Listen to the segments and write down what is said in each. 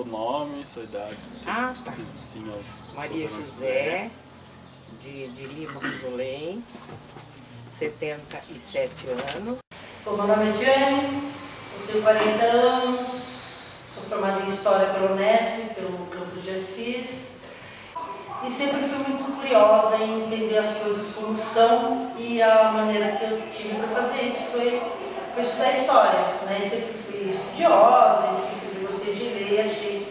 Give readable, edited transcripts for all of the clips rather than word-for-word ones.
seu nome, sua idade. Tá. Sim, Maria José, de Lima Rosolém, 77 anos. Bom, meu nome é Diane, eu tenho 40 anos, sou formada em História pela Unesp, pelo Campus de Assis, e sempre fui muito curiosa em entender as coisas como são, e a maneira que eu tive para fazer isso foi estudar História, né? E sempre fui estudiosa, enfim, sempre gostei de ler e achei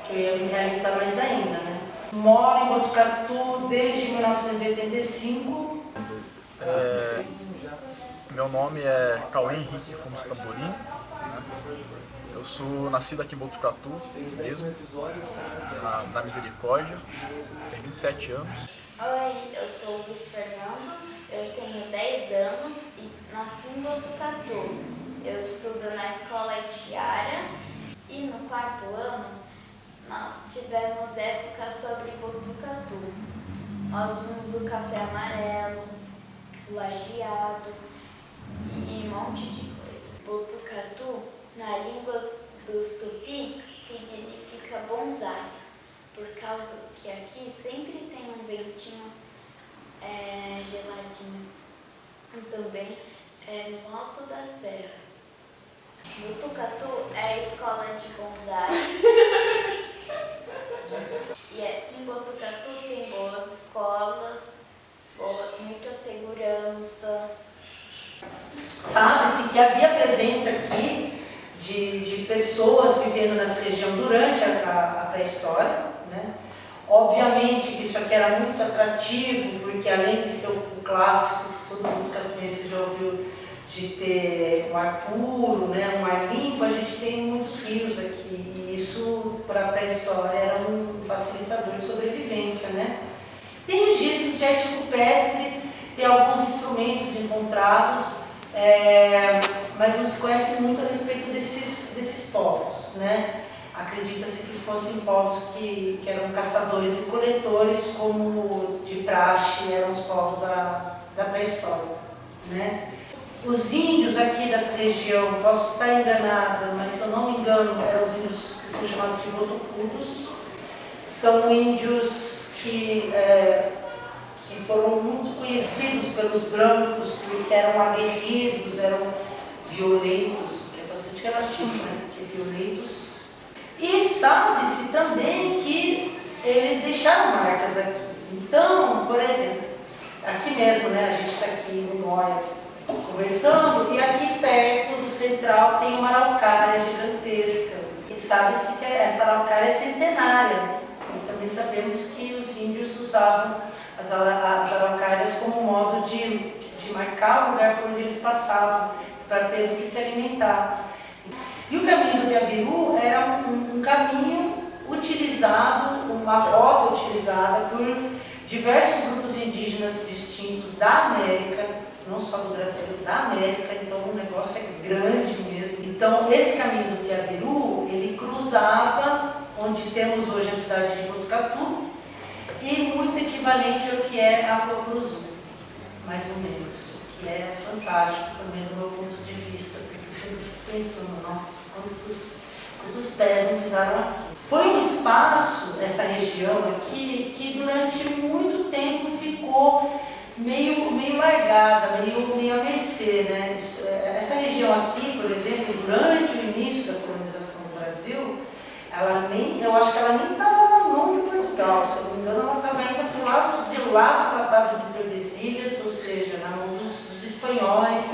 que eu ia me realizar mais ainda, né? Moro em Botucatu desde 1985. Meu nome é Cauê Henrique Fumos Tamborim, né? Eu sou nascido aqui em Botucatu mesmo, na Misericórdia, tenho 27 anos. Oi, eu sou o Luiz Fernando, eu tenho 10 anos e nasci em Botucatu. Eu estudo na escola Itiara e no 4º ano nós tivemos época sobre Botucatu. Nós vimos o café amarelo, o lajeado e um monte de coisa. Botucatu, na língua dos tupi, significa bons ares, por causa que aqui sempre tem um ventinho geladinho. E também no alto da serra. Botucatu é a escola de bons ares. E aqui em Botucatu tem boas escolas, muita segurança. Sabe-se que havia presença aqui de pessoas vivendo nessa região durante a pré-história, né? Obviamente que isso aqui era muito atrativo, porque além de ser o clássico que todo mundo catuense já ouviu, de ter um ar puro, né, um ar limpo, a gente tem muitos rios aqui, e isso para a pré-história era um facilitador de sobrevivência, né? Tem registros de eticopestre, tem alguns instrumentos encontrados, mas não se conhece muito a respeito desses povos, né? Acredita-se que fossem povos que eram caçadores e coletores, como de praxe eram os povos da pré-história, né? Os índios aqui dessa região, posso estar enganada, mas se eu não me engano, eram os índios que são chamados de botocudos. São índios que foram muito conhecidos pelos brancos, porque eram aguerridos, eram violentos, que é bastante relativo, né? Porque violentos. E sabe-se também que eles deixaram marcas aqui. Então, por exemplo, aqui mesmo, né? A gente está aqui no Noia conversando, e aqui perto do central tem uma araucária gigantesca. E sabe-se que essa araucária é centenária. E também sabemos que os índios usavam as araucárias como modo de marcar o lugar por onde eles passavam, para ter do que se alimentar. E o caminho do Gabiru era um caminho utilizado, uma rota utilizada por diversos grupos indígenas distintos da América, não só do Brasil, da América, então o negócio é grande mesmo. Então esse caminho do Gabiru, ele cruzava onde temos hoje a cidade de Botucatu, e muito equivalente ao que é a Rua Cruzul, mais ou menos, o que é fantástico também do meu ponto de vista, porque eu sempre fico pensando, nossa, quantos pés não pisaram aqui. Foi um espaço, essa região aqui, que durante muito tempo ficou meio largada, meio a mercê, né? Essa região aqui, por exemplo, durante o início da colonização do Brasil, eu acho que ela nem estava na mão de Portugal, se eu não me engano, ela estava ainda do lado do Tratado de Tordesilhas, ou seja, na mão dos espanhóis.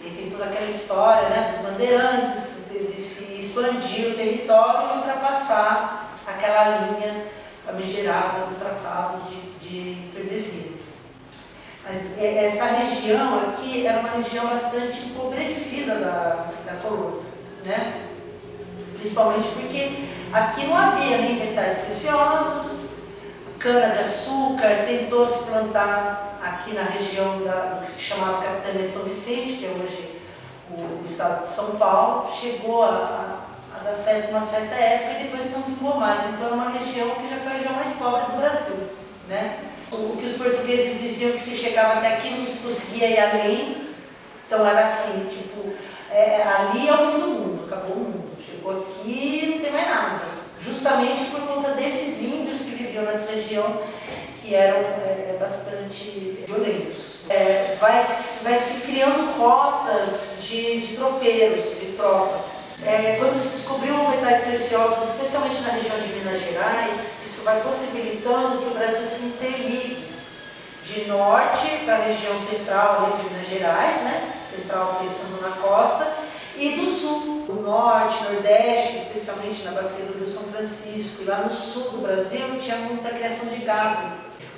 E tem toda aquela história, né, dos bandeirantes, de se expandir o território e ultrapassar aquela linha famigerada do Tratado de Tordesilhas. Mas essa região aqui era uma região bastante empobrecida da colônia, né? Principalmente porque aqui não havia nem metais preciosos, cana-de-açúcar, tentou se plantar aqui na região do que se chamava Capitania de São Vicente, que é hoje o estado de São Paulo, chegou a dar certo uma certa época e depois não ficou mais. Então é uma região que já foi a região mais pobre do Brasil, né? O que os portugueses diziam que se chegava até aqui não se conseguia ir além, então era assim, tipo, ali é o fim do mundo, acabou o mundo, chegou aqui e não tem mais nada. justamente por conta desses índios que viviam nessa região, que eram bastante violentos. Vai se criando rotas de tropeiros, de tropas. Quando se descobriu metais preciosos, especialmente na região de Minas Gerais, isso vai possibilitando que o Brasil se interligue de norte para a região central ali de Minas Gerais, né? Central pensando na costa, e do sul, do norte, nordeste, especialmente na bacia do Rio São Francisco, e lá no sul do Brasil tinha muita criação de gado.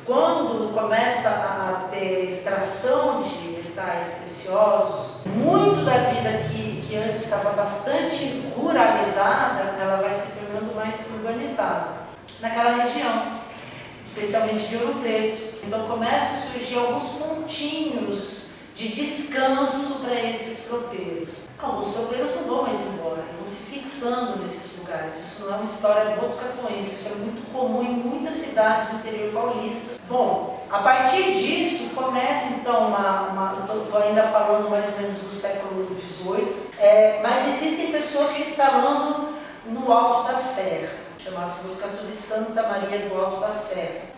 Quando começa a ter extração de metais preciosos, muito da vida que antes estava bastante ruralizada, ela vai se tornando mais urbanizada naquela região, especialmente de Ouro Preto. Então começam a surgir alguns pontinhos de descanso para esses tropeiros. Alguns tropeiros não vão mais embora, vão se fixando nesses lugares. Isso não é uma história botucatuense, isso é muito comum em muitas cidades do interior paulista. Bom, a partir disso começa então estou ainda falando mais ou menos do século XVIII, mas existem pessoas se instalando no Alto da Serra, chamado-se Botucatu de Santa Maria do Alto da Serra.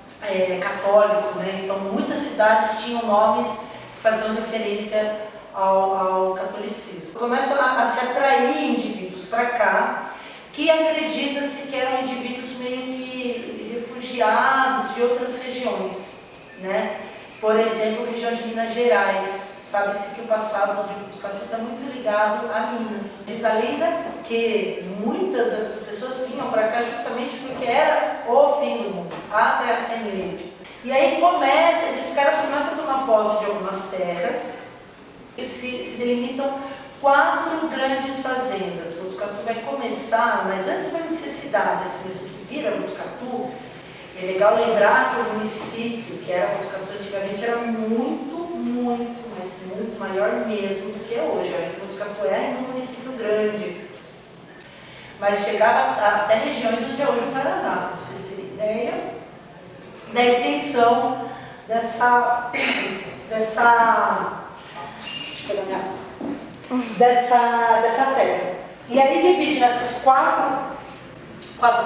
Católico, né? Então muitas cidades tinham nomes que faziam referência ao catolicismo. Começam a se atrair indivíduos para cá que acredita-se que eram indivíduos meio que refugiados de outras regiões, né? Por exemplo, a região de Minas Gerais. Sabe-se que o passado de Botucatu está muito ligado a Minas. Diz a lenda que muitas dessas pessoas vinham para cá justamente porque era o fim do mundo, a terra sem lei. E aí esses caras começam a tomar posse de algumas terras e se delimitam 4 grandes fazendas. Botucatu vai começar, mas antes mesmo de ser cidade, assim mesmo que vira Botucatu, é legal lembrar que o município, que era Botucatu antigamente, era muito maior mesmo do que é hoje. Olha que Botucatu é ainda um município grande, mas chegava até regiões onde é hoje o Paraná, para vocês terem ideia da extensão dessa terra. E aí divide nessas 4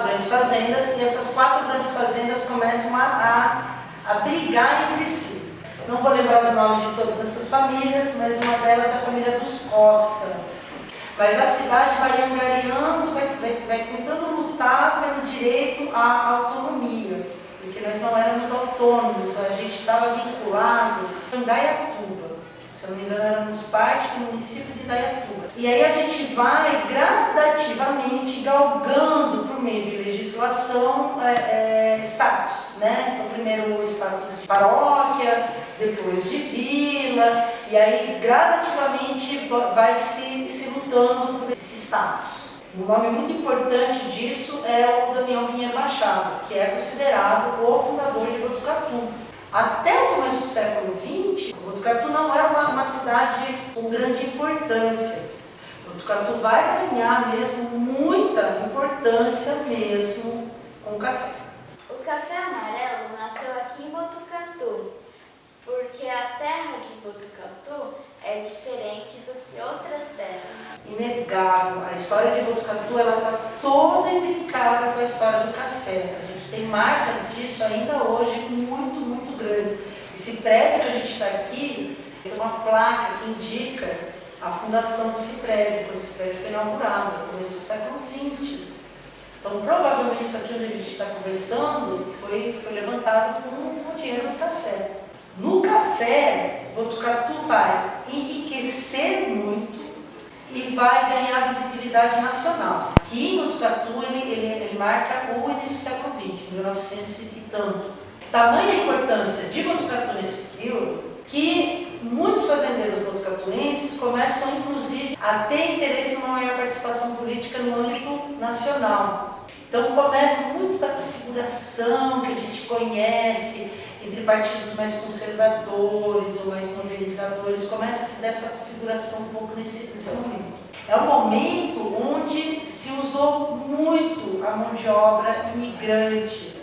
grandes fazendas, e essas 4 grandes fazendas começam a brigar entre si. Não vou lembrar do nome de todas essas famílias, mas uma delas é a família dos Costa. Mas a cidade vai angariando, vai tentando lutar pelo direito à autonomia, porque nós não éramos autônomos, a gente estava vinculado a Indaiatuba. Se eu não me engano, éramos parte do município de Indaiatuba. E aí a gente vai gradativamente galgando, por meio de legislação, status, né? Então, primeiro o status de paróquia, depois de vila, e aí gradativamente vai se lutando por esse status. Um nome muito importante disso é o Damião Pinheiro Machado, que é considerado o fundador de Botucatu. Até o começo do século XX, Botucatu não era uma cidade com grande importância. Botucatu vai ganhar mesmo muita importância mesmo com o café. O café amarelo nasceu aqui em Botucatu, porque a terra de Botucatu é diferente do que outras terras. Inegável, a história de Botucatu está toda implicada com a história do café. A gente tem marcas disso ainda hoje muito grandes. Esse prédio que a gente está aqui tem uma placa que indica a fundação desse prédio, quando esse prédio foi inaugurado, no começo do século XX. Então, provavelmente isso aqui onde a gente está conversando foi levantado com o dinheiro do café. No café, Botucatu vai enriquecer muito e vai ganhar visibilidade nacional. Aqui em Botucatu ele marca o início do século XX, 1900 e tanto. Tamanha a importância de Botucatu nesse período que muitos fazendeiros botucatuenses começam, inclusive, a ter interesse em uma maior participação política no âmbito nacional. Então começa muito da configuração que a gente conhece entre partidos mais conservadores ou mais modernizadores, começa-se dessa configuração um pouco nesse momento. É um momento onde se usou muito a mão de obra imigrante.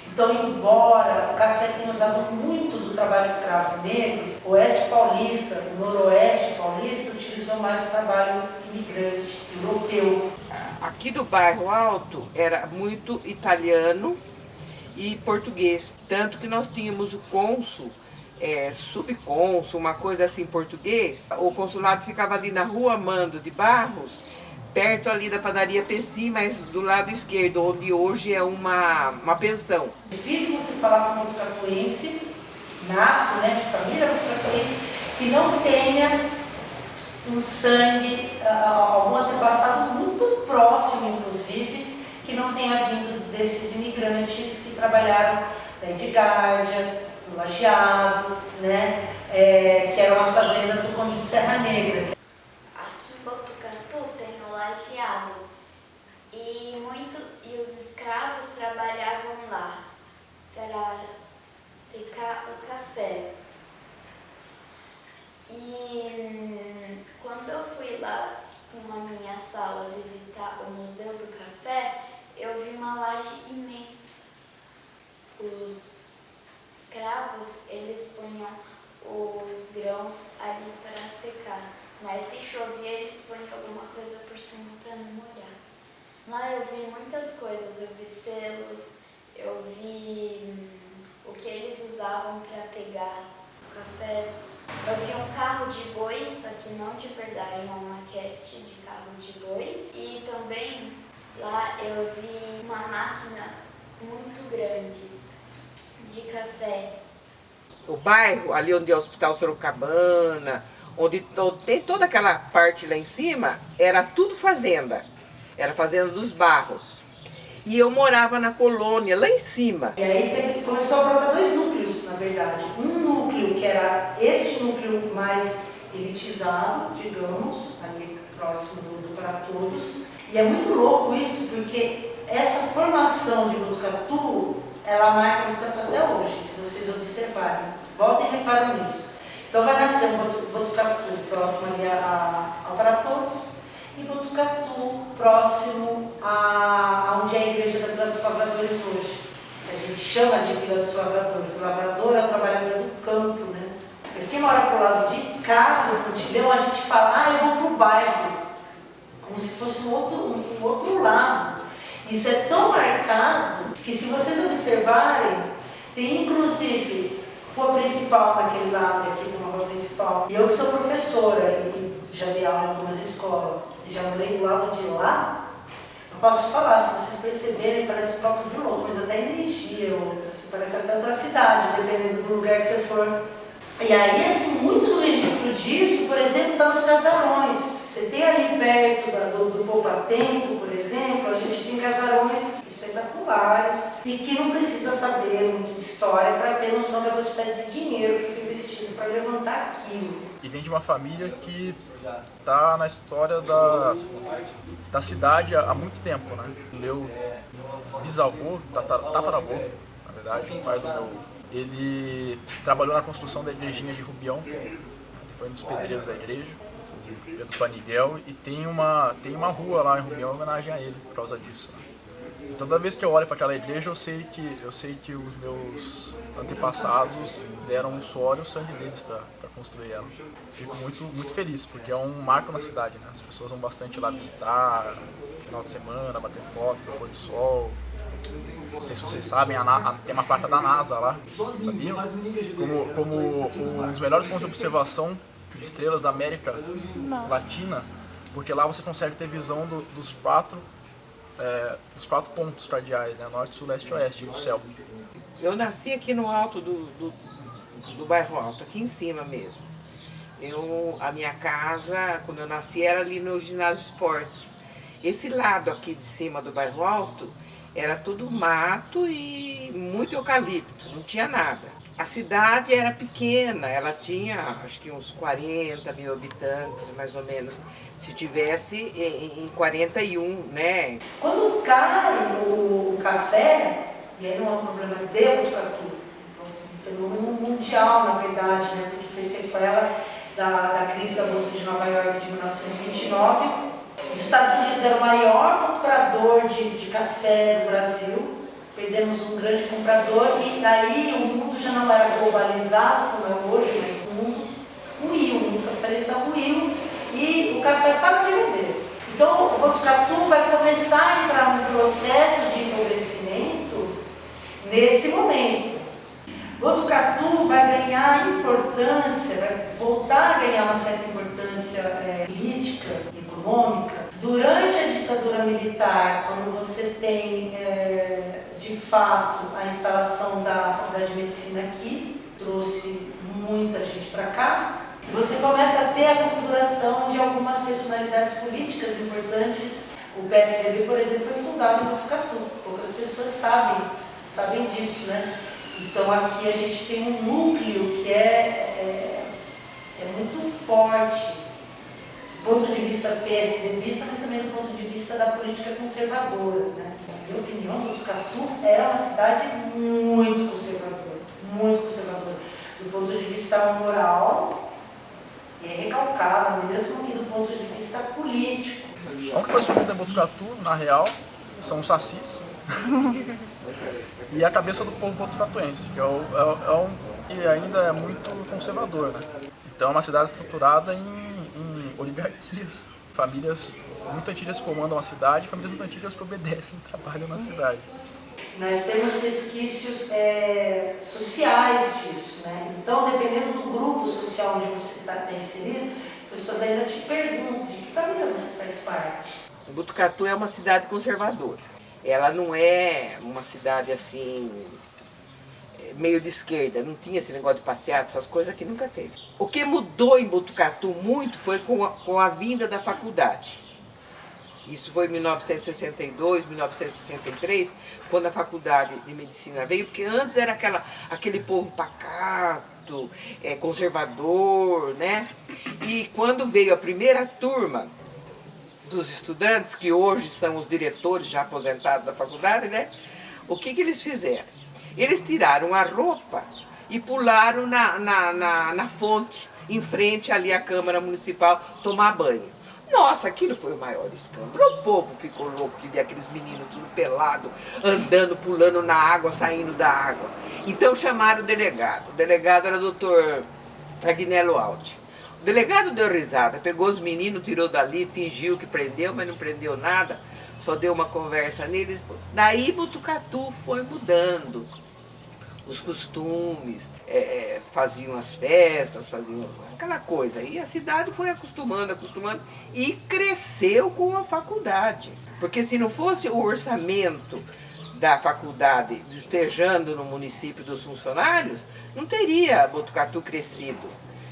Então, embora o café tenha usado muito do trabalho escravo negro, o oeste paulista, o noroeste paulista utilizou mais o trabalho imigrante europeu. Aqui do bairro Alto era muito italiano e português. Tanto que nós tínhamos o cônsul, subcônsul, uma coisa assim, português. O consulado ficava ali na rua Amando de Barros, perto ali da padaria Pessim, mas do lado esquerdo, onde hoje é uma pensão. Difícil você falar com um botucatuense, nato, né, de família botucatuense, que não tenha um sangue, algum antepassado muito próximo, inclusive, que não tenha vindo desses imigrantes que trabalharam na Edgárdia, no Lajeado, né, que eram as fazendas do Conde de Serra Negra. Aqui em Botucatu tem o Lajeado e os escravos trabalhavam lá para secar o café. E quando eu fui lá com a minha sala visitar o Museu do Café, eu vi uma laje imensa. Os escravos, eles punham os grãos ali para secar, mas se chovia, eles punham alguma coisa por cima para não molhar. Lá eu vi muitas coisas, eu vi selos, eu vi o que eles usavam para pegar o café. Eu vi um carro de boi, só que não de verdade, uma maquete de carro de boi. E também lá eu vi uma máquina muito grande de café. O bairro, ali onde é o Hospital Sorocabana, onde tem toda aquela parte lá em cima, era tudo fazenda. Era fazenda dos Barros. E eu morava na colônia, lá em cima. E aí começou a brotar dois núcleos, na verdade. Um núcleo que era este núcleo mais elitizado, digamos, ali próximo do Para Todos. E é muito louco isso, porque essa formação de Botucatu, ela marca Botucatu até hoje, se vocês observarem. Voltem e reparam nisso. Então vai nascer um Botucatu próximo ali ao Para Todos, e Botucatu próximo a onde é a igreja da Vila dos Lavradores hoje. A gente chama de Vila dos Lavradores. O lavrador é o trabalhador do campo, né? Mas quem mora pro lado de cá, do Pontilhão, a gente fala, eu vou pro bairro. Como se fosse um outro lado. Isso é tão marcado que, se vocês observarem, tem inclusive rua principal naquele lado, aqui tem uma rua principal. E eu que sou professora e já dei aula em algumas escolas, e já morei do lado de lá, eu posso falar, se vocês perceberem, parece o próprio Vilão, mas até energia outra, assim, parece até outra cidade, dependendo do lugar que você for. E aí, assim, muito do registro disso, por exemplo, está nos casarões. Você tem ali perto do Poupatempo, por exemplo, a gente tem casarões espetaculares e que não precisa saber muito de história para ter noção da quantidade de dinheiro que foi investido para levantar aquilo. E vem de uma família que está na história da cidade há muito tempo, né? Meu bisavô, tataravô, na verdade, o pai do meu, ele trabalhou na construção da igrejinha de Rubião, foi um dos pedreiros da igreja, Pedro Paniguel, e tem uma rua lá em Rubião em homenagem a ele, por causa disso, né? Então, toda vez que eu olho para aquela igreja, eu sei que os meus antepassados deram o suor e o sangue deles para construir ela. Fico muito feliz, porque é um marco na cidade, né? As pessoas vão bastante lá visitar, no final de semana, bater foto do pôr do sol. Não sei se vocês sabem, tem uma placa da NASA lá, sabiam? Como um dos melhores pontos de observação de estrelas da América Latina, porque lá você consegue ter visão dos quatro pontos cardeais, né? Norte, sul, leste e oeste do céu. Eu nasci aqui no alto do bairro Alto, aqui em cima mesmo. A minha casa, quando eu nasci, era ali no ginásio esportes. Esse lado aqui de cima do bairro Alto era tudo mato e muito eucalipto, não tinha nada. A cidade era pequena, ela tinha acho que uns 40 mil habitantes, mais ou menos. Se tivesse em 41, né? Quando cai o café, e aí não é um problema de Botucatu, um fenômeno mundial, na verdade, né? Porque foi sequela da crise da Bolsa de Nova York de 1929. Os Estados Unidos era o maior comprador de café do Brasil, perdemos um grande comprador, e aí o mundo já não era globalizado como é hoje, mas o mundo ruiu, o mundo capitalista ruiu, e o café parou de vender. E Então, o Botucatu vai começar a entrar num processo de empobrecimento nesse momento. Botucatu vai ganhar importância, vai voltar a ganhar uma certa importância política, econômica. Durante a ditadura militar, quando você tem, de fato, a instalação da Faculdade de Medicina aqui, trouxe muita gente para cá, você começa a ter a configuração de algumas personalidades políticas importantes. O PSDB, por exemplo, foi fundado em Botucatu. Poucas pessoas sabem disso, né? Então aqui a gente tem um núcleo que é muito forte, do ponto de vista PSDBista, mas também do ponto de vista da política conservadora, né? Na minha opinião, Botucatu é uma cidade muito conservadora, do ponto de vista moral, é recalcada mesmo, e do ponto de vista político. A única coisa que muda em Botucatu, na real, são os sacis e a cabeça do povo botucatuense, que ainda é muito conservador, né? Então é uma cidade estruturada em oligarquias, famílias muito antigas comandam a cidade, famílias muito antigas que obedecem e trabalham na cidade. Nós temos resquícios sociais disso, né? Então, dependendo do grupo social onde você está inserido, as pessoas ainda te perguntam de que família você faz parte. Botucatu é uma cidade conservadora. Ela não é uma cidade assim, meio de esquerda, não tinha esse negócio de passeata, essas coisas que nunca teve. O que mudou em Botucatu muito foi com a vinda da faculdade. Isso foi em 1962, 1963, quando a faculdade de medicina veio, porque antes era aquele povo pacato, conservador, né? E quando veio a primeira turma dos estudantes, que hoje são os diretores já aposentados da faculdade, né? O que eles fizeram? Eles tiraram a roupa e pularam na fonte, em frente ali à Câmara Municipal, tomar banho. Nossa, aquilo foi o maior escândalo. O povo ficou louco de ver aqueles meninos tudo pelado, andando, pulando na água, saindo da água. Então chamaram o delegado. O delegado era o doutor Agnello Aldi. O delegado deu risada, pegou os meninos, tirou dali, fingiu que prendeu, mas não prendeu nada, só deu uma conversa neles. Daí Botucatu foi mudando os costumes, faziam as festas, faziam aquela coisa. E a cidade foi acostumando e cresceu com a faculdade. Porque se não fosse o orçamento da faculdade despejando no município dos funcionários, não teria Botucatu crescido.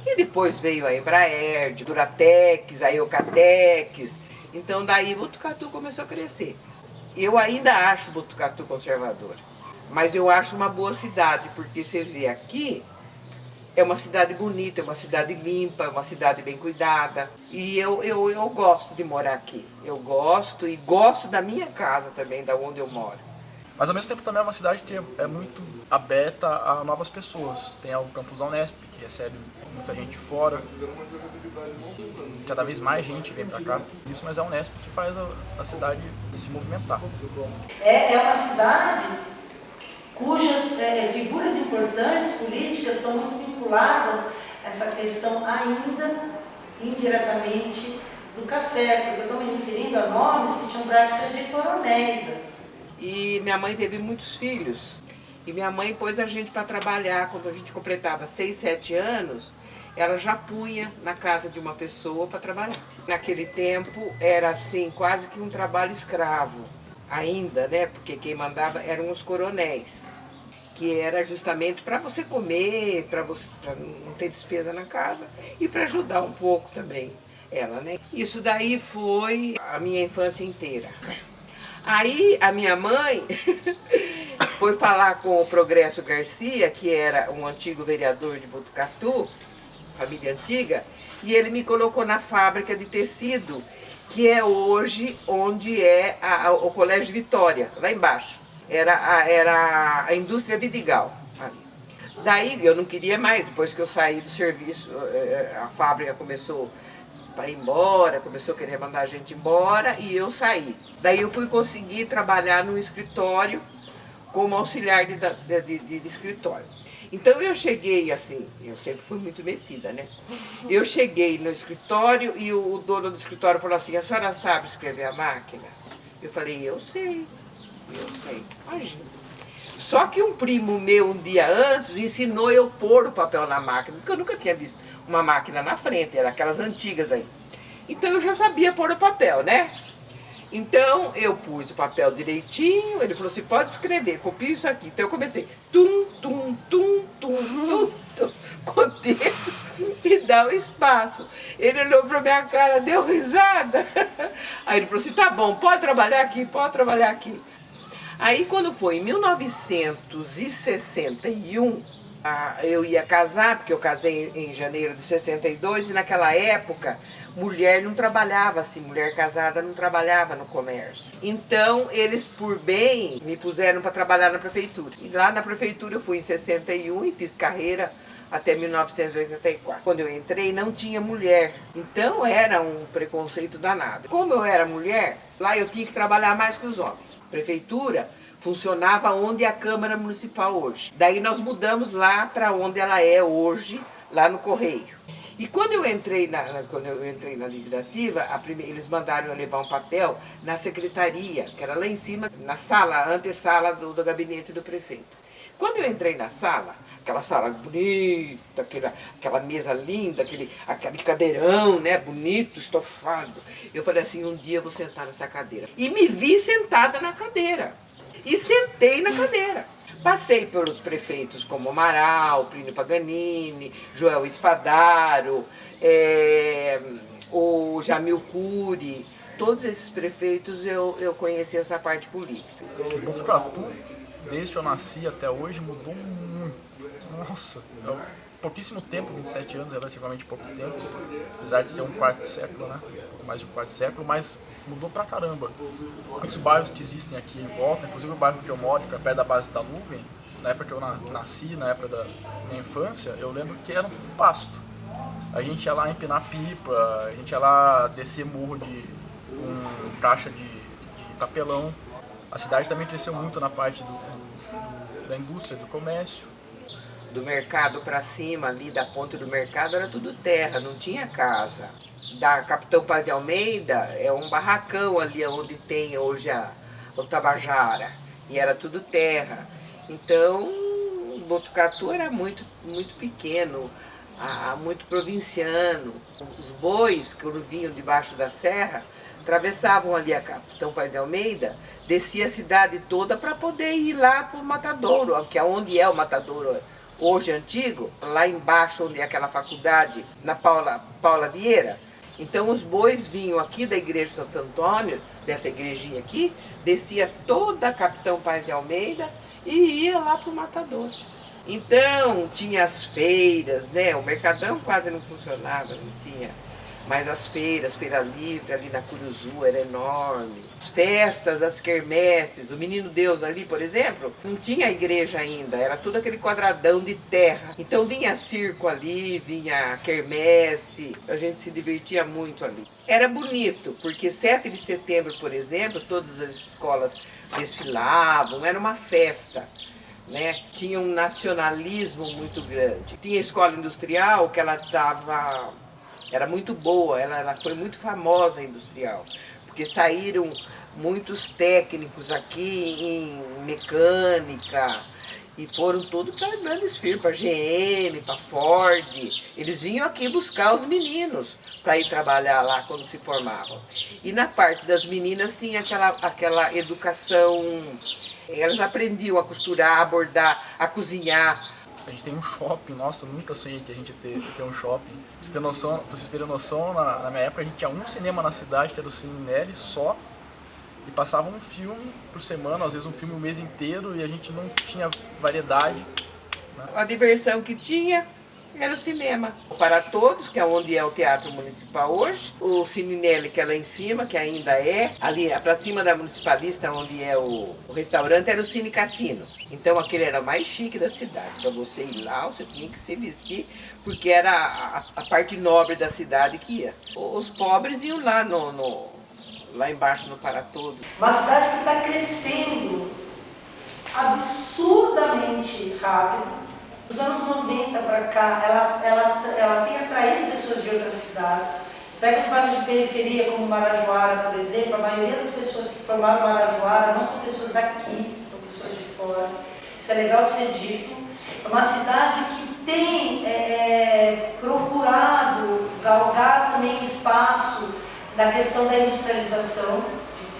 E depois veio a Embraer, a Duratex, a Eucatex. Então daí Botucatu começou a crescer. Eu ainda acho Botucatu conservador, mas eu acho uma boa cidade, porque você vê aqui, é uma cidade bonita, é uma cidade limpa, é uma cidade bem cuidada. E eu gosto de morar aqui. Eu gosto e gosto da minha casa também, da onde eu moro. Mas ao mesmo tempo também é uma cidade que é muito aberta a novas pessoas. Tem o campus da Unesp, que recebe muita gente fora. Cada vez mais gente vem pra cá. Isso, mas é a Unesp que faz a cidade se movimentar. É uma cidade cujas figuras importantes políticas estão muito vinculadas a essa questão ainda indiretamente do café, porque eu estou me referindo a nomes que tinham práticas de coronéis. E minha mãe teve muitos filhos. E minha mãe pôs a gente para trabalhar. Quando a gente completava 6, 7 anos, ela já punha na casa de uma pessoa para trabalhar. Naquele tempo era assim, quase que um trabalho escravo. Ainda, né? Porque quem mandava eram os coronéis. Que era justamente para você comer, para não ter despesa na casa e para ajudar um pouco também ela, né? Isso daí foi a minha infância inteira. Aí a minha mãe foi falar com o Progresso Garcia, que era um antigo vereador de Botucatu, família antiga, e ele me colocou na fábrica de tecido, que é hoje onde é o Colégio Vitória, lá embaixo. Era a indústria Vidigal. Daí eu não queria mais, depois que eu saí do serviço, a fábrica começou para ir embora, começou a querer mandar a gente embora e eu saí. Daí eu fui conseguir trabalhar no escritório como auxiliar de escritório. Então eu cheguei assim, eu sempre fui muito metida, né? Eu cheguei no escritório e o dono do escritório falou assim, a senhora sabe escrever a máquina? Eu falei, eu sei, imagina. Só que um primo meu, um dia antes, ensinou eu pôr o papel na máquina, porque eu nunca tinha visto uma máquina na frente, era aquelas antigas aí. Então eu já sabia pôr o papel, né? Então eu pus o papel direitinho, ele falou assim, pode escrever, copia isso aqui. Então eu comecei, tum, tum, tum, tum, tum, tum, com o dedo e dá o espaço. Ele olhou pra minha cara, deu risada. Aí ele falou assim, tá bom, pode trabalhar aqui, pode trabalhar aqui. Aí quando foi em 1961, eu ia casar, porque eu casei em janeiro de 62, e naquela época mulher não trabalhava assim, mulher casada não trabalhava no comércio. Então eles, por bem, me puseram para trabalhar na prefeitura. E lá na prefeitura eu fui em 61 e fiz carreira até 1984. Quando eu entrei não tinha mulher, então era um preconceito danado. Como eu era mulher, lá eu tinha que trabalhar mais que os homens. Prefeitura funcionava onde é a Câmara Municipal hoje. Daí nós mudamos lá para onde ela é hoje, lá no Correio. E quando eu entrei na Legislativa, eles mandaram eu levar um papel na secretaria, que era lá em cima, na sala, a antessala do gabinete do prefeito. Quando eu entrei na sala, aquela sala bonita, aquela mesa linda, aquele cadeirão, né, bonito, estofado. Eu falei assim, um dia eu vou sentar nessa cadeira. E me vi sentada na cadeira. E sentei na cadeira. Passei pelos prefeitos como Amaral, Plínio Paganini, Joel Espadaro, o Jamil Cury. Todos esses prefeitos eu conheci essa parte política. Botucatu, desde que eu nasci até hoje, mudou muito. Nossa, pouquíssimo tempo, 27 anos, relativamente pouco tempo, apesar de ser um quarto século, né? Um pouco mais de um quarto século, mas mudou pra caramba. Muitos bairros que existem aqui em volta, inclusive o bairro que eu moro, que é perto da base da Nuvem, na época que eu nasci, na época da minha infância, eu lembro que era um pasto. A gente ia lá empinar pipa, a gente ia lá descer morro com caixa de papelão. A cidade também cresceu muito na parte da indústria, do comércio. Do mercado para cima, ali da ponte do mercado, era tudo terra, não tinha casa. Da Capitão Paz de Almeida é um barracão ali onde tem hoje o Tabajara, e era tudo terra. Então, Botucatu era muito, muito pequeno, muito provinciano. Os bois que vinham debaixo da serra atravessavam ali a Capitão Paz de Almeida, descia a cidade toda para poder ir lá para o Matadouro, que é onde é o Matadouro hoje antigo, lá embaixo onde é aquela faculdade, na Paula Vieira. Então os bois vinham aqui da igreja de Santo Antônio, dessa igrejinha aqui, descia toda a Capitão Paz de Almeida e ia lá para o Matadouro. Então tinha as feiras, né? O Mercadão quase não funcionava, não tinha. Mas as feiras, Feira Livre ali na Curuzu era enorme. As festas, as quermesses, o Menino Deus ali, por exemplo, não tinha igreja ainda, era tudo aquele quadradão de terra. Então vinha circo ali, vinha quermesse, a gente se divertia muito ali. Era bonito, porque 7 de setembro, por exemplo, todas as escolas desfilavam, era uma festa. Né? Tinha um nacionalismo muito grande. Tinha a escola industrial que era muito boa, ela foi muito famosa industrial, porque saíram muitos técnicos aqui em mecânica e foram todos para grandes firmas, para GM, para Ford. Eles vinham aqui buscar os meninos para ir trabalhar lá quando se formavam. E na parte das meninas tinha aquela educação, elas aprendiam a costurar, a bordar, a cozinhar. A gente tem um shopping, nossa, nunca sonhei que a gente ter um shopping. Pra vocês terem noção, na minha época a gente tinha um cinema na cidade, que era o Cine Nelly, só, e passava um filme por semana, às vezes um filme o mês inteiro, e a gente não tinha variedade. Né? A diversão que tinha era o cinema. Para Todos, que é onde é o Teatro Municipal hoje, o Cine Nelly, que é lá em cima, que ainda é, ali para cima da Municipalista, onde é o restaurante, era o Cine Cassino. Então aquele era o mais chique da cidade. Para você ir lá, você tinha que se vestir, porque era a parte nobre da cidade que ia. Os pobres iam lá, lá embaixo no Para Todos. Uma cidade que está crescendo absurdamente rápido. Dos anos 90 para cá, ela tem atraído pessoas de outras cidades. Você pega os bairros de periferia, como Marajoara, por exemplo, a maioria das pessoas que formaram Marajoara não são pessoas daqui, são pessoas de fora. Isso é legal de ser dito. É uma cidade que tem procurado galgar também espaço na questão da industrialização,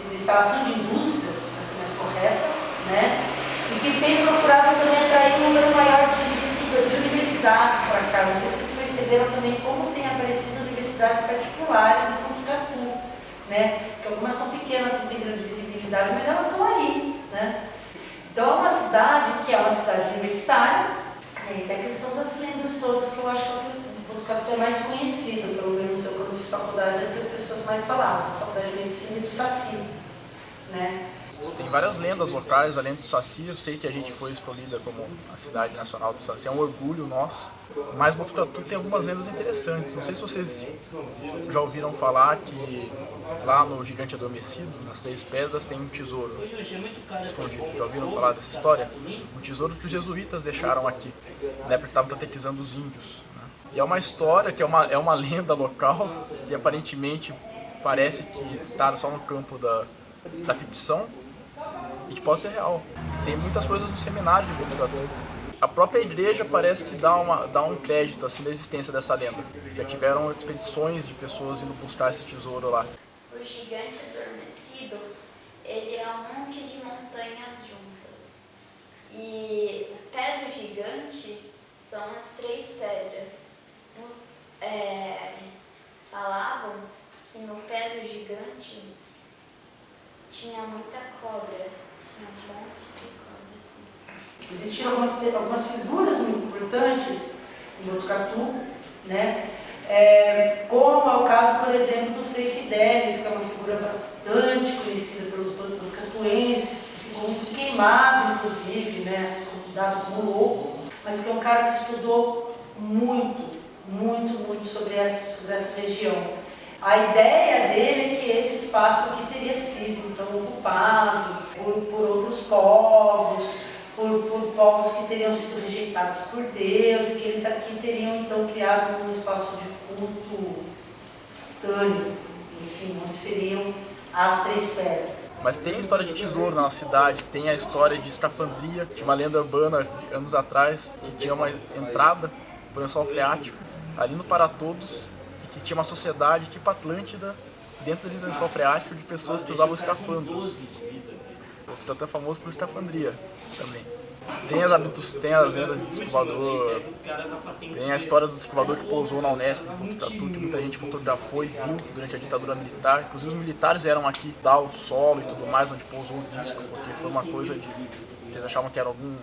de instalação de indústrias, para ser mais correta, né? E que tem procurado também atrair um número maior de universidades para cá. Não sei se vocês perceberam também como tem aparecido universidades particulares em Botucatu, né? Que algumas são pequenas, não têm grande visibilidade, mas elas estão aí, né? Então é uma cidade que é uma cidade universitária, e tem a questão das lendas todas, que eu acho que Botucatu é mais conhecido, pelo menos eu quando fiz faculdade, é o que as pessoas mais falavam, a faculdade de medicina e do Saci, né? Tem várias lendas locais, além do Saci. Eu sei que a gente foi escolhida como a cidade nacional do Saci, é um orgulho nosso. Mas Botucatu tem algumas lendas interessantes. Não sei se vocês já ouviram falar que lá no Gigante Adormecido, nas Três Pedras, tem um tesouro escondido. Já ouviram falar dessa história? Um tesouro que os jesuítas deixaram aqui, né, porque estavam catequizando os índios. Né? E é uma história que é uma lenda local, que aparentemente parece que está só no campo da ficção, e que pode ser real. Tem muitas coisas no seminário de Botucatu. A própria igreja parece que dá um crédito assim, da existência dessa lenda. Já tiveram expedições de pessoas indo buscar esse tesouro lá. O Gigante Adormecido, ele é um monte de montanhas juntas. E o pé do gigante são as três pedras. Uns falavam que no pé do gigante tinha muita cobra. Tinha um monte de cobra, assim. Existiram algumas figuras muito importantes em Botucatu, né? Como é o caso, por exemplo, do Frei Fidelis, que é uma figura bastante conhecida pelos botucatuenses, que ficou muito queimado, inclusive, né? Assim, dado como louco, mas que é um cara que estudou muito sobre essa região. A ideia dele é que esse espaço aqui teria sido então ocupado por outros povos, por povos que teriam sido rejeitados por Deus, e que eles aqui teriam então criado um espaço de culto espontâneo, enfim, onde seriam as Três Pedras. Mas tem a história de tesouro na nossa cidade, tem a história de escafandria, tinha uma lenda urbana de anos atrás, que tinha uma entrada por um lençol freático, ali no Para Todos, que tinha uma sociedade tipo Atlântida dentro desse lençol freático de pessoas que usavam escafandros. Botucatu é famoso por escafandria também. Tem as lendas de disco voador, tem a história do disco voador que pousou na Unesp, em Botucatu, que muita gente fotografou e viu durante a ditadura militar. Inclusive os militares vieram aqui dar o solo e tudo mais onde pousou o disco, porque foi uma coisa que eles achavam que era algum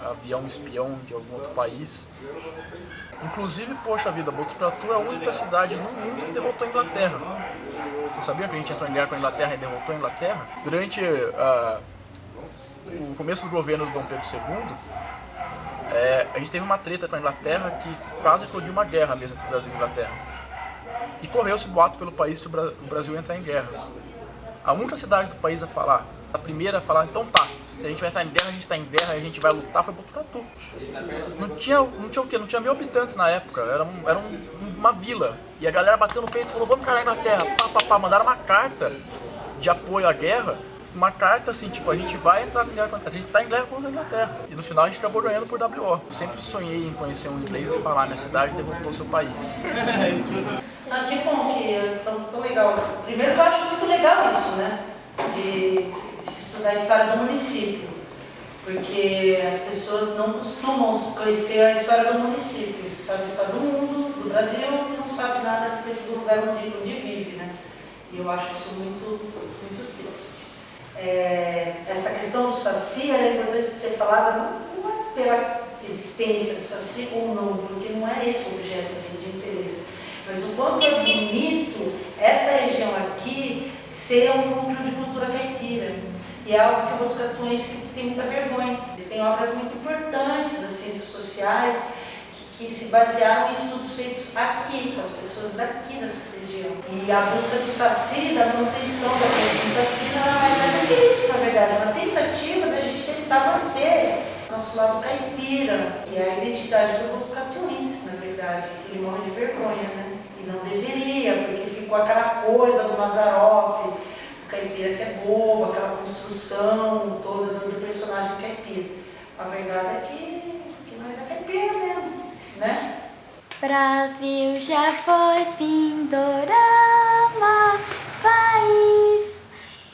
avião espião de algum outro país. Inclusive, poxa vida, Botucatu é a única cidade no mundo que derrotou a Inglaterra. Você sabia que a gente entrou em guerra com a Inglaterra e derrotou a Inglaterra? Durante o começo do governo do Dom Pedro II, a gente teve uma treta com a Inglaterra que quase eclodiu uma guerra mesmo entre o Brasil e a Inglaterra. E correu-se boato pelo país que o Brasil ia entrar em guerra. A única cidade do país a primeira a falar, então tá, se a gente vai entrar em guerra, a gente está em guerra, a gente vai lutar, foi Botucatu. Não tinha o quê? Não tinha 1000 habitantes na época, era uma vila. E a galera bateu no peito e falou, vamos encarar a Inglaterra. Mandaram uma carta de apoio à guerra, uma carta assim, tipo, a gente vai entrar em guerra, a gente está em guerra contra a Inglaterra. E no final a gente acabou ganhando por WO. Eu sempre sonhei em conhecer um inglês e falar, minha cidade derrotou seu país. Que bom que é tão legal. Primeiro que eu acho muito legal isso, né? De se estudar a história do município, porque as pessoas não costumam conhecer a história do município, sabe a história do mundo, do Brasil, e não sabe nada a respeito do lugar onde vive, né? E eu acho isso muito triste. Essa questão do Saci é importante de ser falada não é pela existência do Saci ou não, porque não é esse o objeto de interesse, mas o quanto é bonito essa região aqui ser um núcleo de cultura caipira. E é algo que o botucatuense tem muita vergonha. Tem obras muito importantes das ciências sociais que se basearam em estudos feitos aqui, com as pessoas daqui dessa região. E a busca do Saci, da manutenção da questão do Saci, nada mais é do que isso, na verdade. É uma tentativa da gente tentar manter nosso abençoado caipira, que é a identidade do botucatuense, na verdade, que ele morre de vergonha, né? E não deveria, porque ficou aquela coisa do Mazzaropi, o caipira que é bobo, aquela construção toda do personagem caipira. A verdade é que nós é caipira mesmo, né? Brasil já foi Pindorama, país,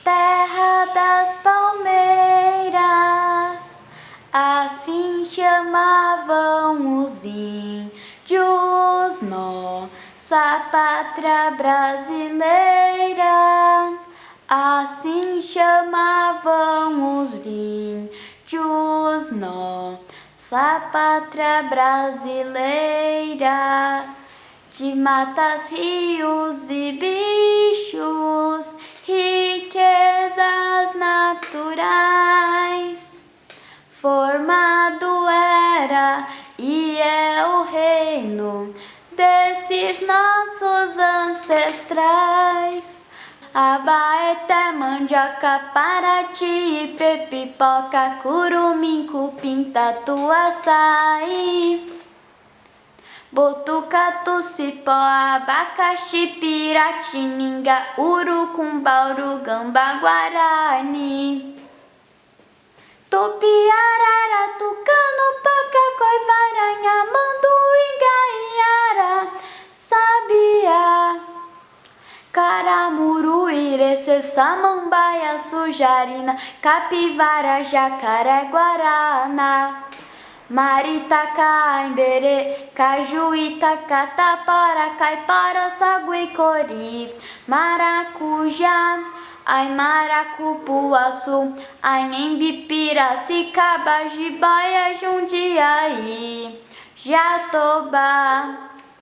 terra das palmeiras, assim chamavam os índios nossa pátria brasileira, assim chamavam os índios nossa pátria brasileira, de matas, rios e bichos, riquezas naturais, formado era e é o reino desses nossos ancestrais. Abaeté, mandioca, paraty, pepipoca, curumim, cupim, tatu, açaí, botucatu, cipó, abacaxi, piratininga, urucumba, urugamba, guarani, tupi, arara, tucano, paca, coivaranha, manduinga, iara, sabia, caramuru, irecê, samambaia, sujarina, capivara, jacaré, guarana, maritaca, emberê, cajuíta, catapara, caipara, sagui, cori, maracujá, ai maracupuaçu, anhembi, piracicaba, jibaia, jundiaí, jatobá.